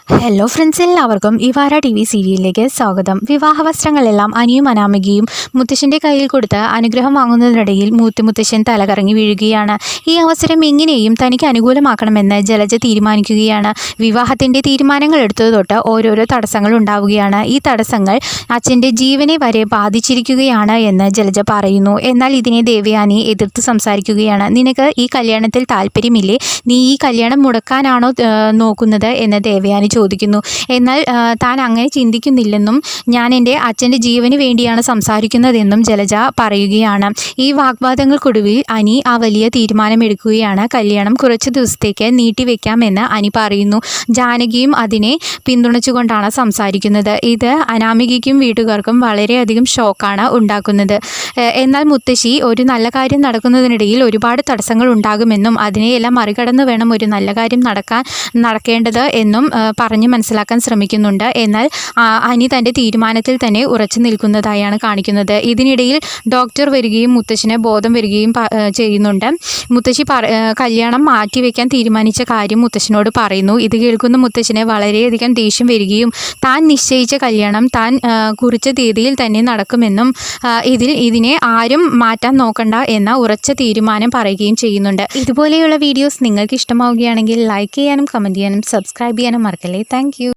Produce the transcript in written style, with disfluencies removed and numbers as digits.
Hello friends, എല്ലാവർക്കും ഇവാര T V സീരിയലിലേക്ക് സ്വാഗതം. വിവാഹ വസ്ത്രങ്ങളെല്ലാം അനിയും അനാമികയും മുത്തശ്ശൻ്റെ കയ്യിൽ കൊടുത്ത് അനുഗ്രഹം വാങ്ങുന്നതിനിടയിൽ മുത്തശ്ശൻ തലകറങ്ങി വീഴുകയാണ്. ഈ അവസരം എങ്ങനെയും തനിക്ക് അനുകൂലമാക്കണമെന്ന് ജലജ തീരുമാനിക്കുകയാണ്. വിവാഹത്തിൻ്റെ തീരുമാനങ്ങൾ എടുത്തത് തൊട്ട് ഓരോരോ തടസ്സങ്ങൾ ഉണ്ടാവുകയാണ്. ഈ തടസ്സങ്ങൾ അച്ഛൻ്റെ ജീവനെ വരെ ബാധിച്ചിരിക്കുകയാണ് എന്ന് ജലജ പറയുന്നു. എന്നാൽ ഇതിനെ ദേവയാനി എതിർത്ത് സംസാരിക്കുകയാണ്. നിനക്ക് ഈ കല്യാണത്തിൽ താല്പര്യമില്ലേ? നീ ഈ കല്യാണം മുടക്കാനാണോ നോക്കുന്നത് എന്ന് ദേവയാനി ചോദിക്കുന്നു. എന്നാൽ താൻ അങ്ങനെ ചിന്തിക്കുന്നില്ലെന്നും ഞാൻ എൻ്റെ അച്ഛൻ്റെ ജീവന് വേണ്ടിയാണ് സംസാരിക്കുന്നതെന്നും ജലജ പറയുകയാണ്. ഈ വാഗ്വാദങ്ങൾക്കൊടുവിൽ അനി ആ വലിയ തീരുമാനമെടുക്കുകയാണ്. കല്യാണം കുറച്ച് ദിവസത്തേക്ക് നീട്ടിവെക്കാമെന്ന് അനി പറയുന്നു. ജാനകിയും അതിനെ പിന്തുണച്ചുകൊണ്ടാണ് സംസാരിക്കുന്നത്. ഇത് അനാമികയ്ക്കും വീട്ടുകാർക്കും വളരെയധികം ഷോക്കാണ് ഉണ്ടാക്കുന്നത്. എന്നാൽ മുത്തശ്ശി ഒരു നല്ല കാര്യം നടക്കുന്നതിനിടയിൽ ഒരുപാട് തടസ്സങ്ങൾ ഉണ്ടാകുമെന്നും അതിനെയെല്ലാം മറികടന്ന് വേണം ഒരു നല്ല കാര്യം നടക്കേണ്ടത് എന്നും പറഞ്ഞ് മനസ്സിലാക്കാൻ ശ്രമിക്കുന്നുണ്ട്. എന്നാൽ അനി തൻ്റെ തീരുമാനത്തിൽ തന്നെ ഉറച്ചു നിൽക്കുന്നതായാണ് കാണിക്കുന്നത്. ഇതിനിടയിൽ ഡോക്ടർ വരികയും മുത്തശ്ശിന് ബോധം വരികയും ചെയ്യുന്നുണ്ട്. മുത്തശ്ശി കല്യാണം മാറ്റിവെക്കാൻ തീരുമാനിച്ച കാര്യം മുത്തശ്ശനോട് പറയുന്നു. ഇത് കേൾക്കുന്ന മുത്തശ്ശിന് വളരെയധികം ദേഷ്യം വരികയും താൻ നിശ്ചയിച്ച കല്യാണം താൻ കുറിച്ച തീയതിയിൽ തന്നെ നടക്കുമെന്നും ഇതിനെ ആരും മാറ്റാൻ നോക്കണ്ട എന്ന ഉറച്ച തീരുമാനം പറയുകയും ചെയ്യുന്നുണ്ട്. ഇതുപോലെയുള്ള വീഡിയോസ് നിങ്ങൾക്ക് ഇഷ്ടമാവുകയാണെങ്കിൽ ലൈക്ക് ചെയ്യാനും കമൻറ്റ് ചെയ്യാനും സബ്സ്ക്രൈബ് ചെയ്യാനും മറക്കല്ലേ. Thank you.